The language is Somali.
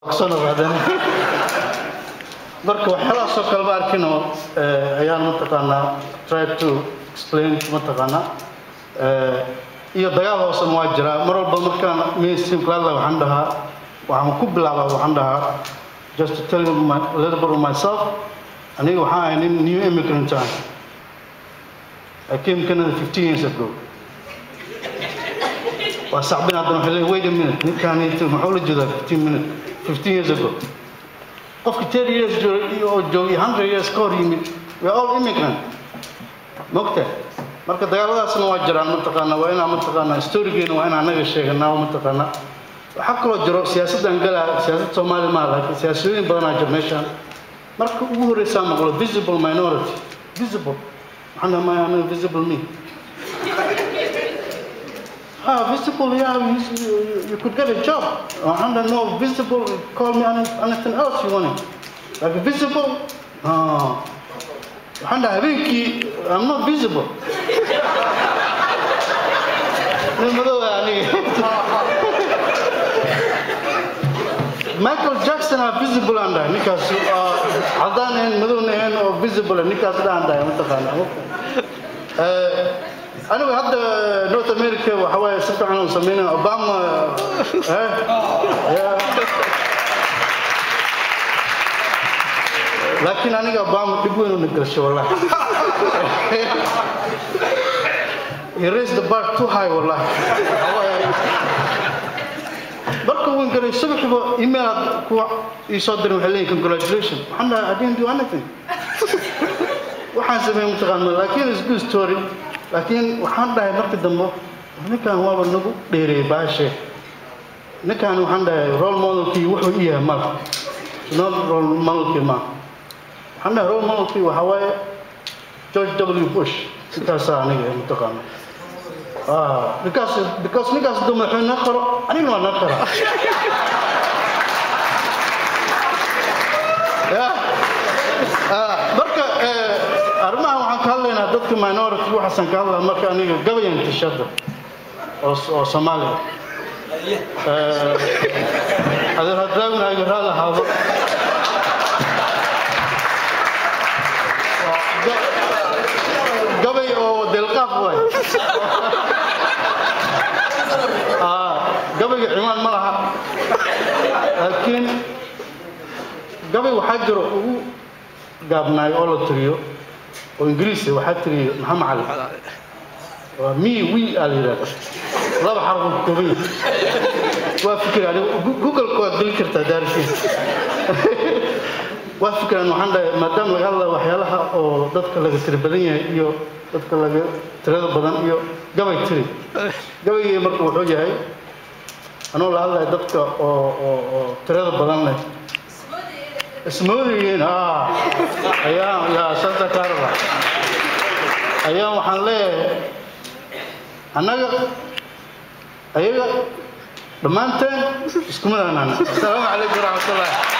أقصنا بعدين بركو حلا سوكل باركينو أيام منطقنا try to explain منطقنا iyo dagaal oo san waa jira mar walba markaan mainstream kala waxaan ku bilaabaa waxaan just to tell you a little bit of myself aniga waxaan ahay nin new immigrant I came to Canada 15 years ago وصعبين عندنا حلين wait a minute كان يتم محاولة جدا 15 years ago of 10 years jogi 100 years ago we're all immigrant نقطة marka dagaaladaasna waa jiraan mataqaana waa inaan mataqaana historigeena waa inaan naga sheegnaa mataqaana waxa kale jiro siyaasadan galaa siyaasad Soomaaliya ma laha siyaasiyiin badan jir meeshan marka ugu horeysa maqlo visible minority visible waxna ma aan visible me visible yeah you could get a job and no visible call me anything else you want like visible and I'm not visible. Michael Jackson are visible under Nikas Adan and Madonna or visible and Nikas Danda. Anyway, had the North America, Hawaii, Japan, Samina, Obama. لكن أنا قام تقولون نقرش والله. He raised the bar too high والله. بركو وين قريب سبب كذا إيميل كوا يصدر محلين congratulations. أنا I didn't do anything. وحاسب يوم تغنى لكن it's good story. لكن وحنا هاي مركز دمه. نكان هو بنقول ديري باشة. نكان وحنا role model كي وحو إيه مال. not role model كي ما. أنا رول مالكي وهواي جورج دبليو بوش سكاسا نيجي متقامة because نيجاس دوم الحين نقرأ أنا ما نقرأ بركة أرمى وعن كلنا ضد minority وحسن كلا مركا نيجي قبل ينتشر أو سومالي هذا الدراجون هاي هذا هذا قبل أو دلقاف واي قبل عمان مرها لكن قبل وحجر قابنا يقولوا تريو وإنجليزي وحد تريو محمد علي ومي وي علي لا بحرف كوبي وافكر عليه جوجل كود ذكرت دارسين وافكر إنه عنده مدام لقى وحيالها أو ضدك اللي تربلينه يو ضدك اللي ترى بدن يو قبل تري قبل يمرق وحوجه هاي أنا ولا الله ضدك أو ترى بدن له اسمه أيام يا سانتا كارلا أيام وحنله أنا أيوة دمانتين اسكمنا أنا السلام عليكم ورحمة الله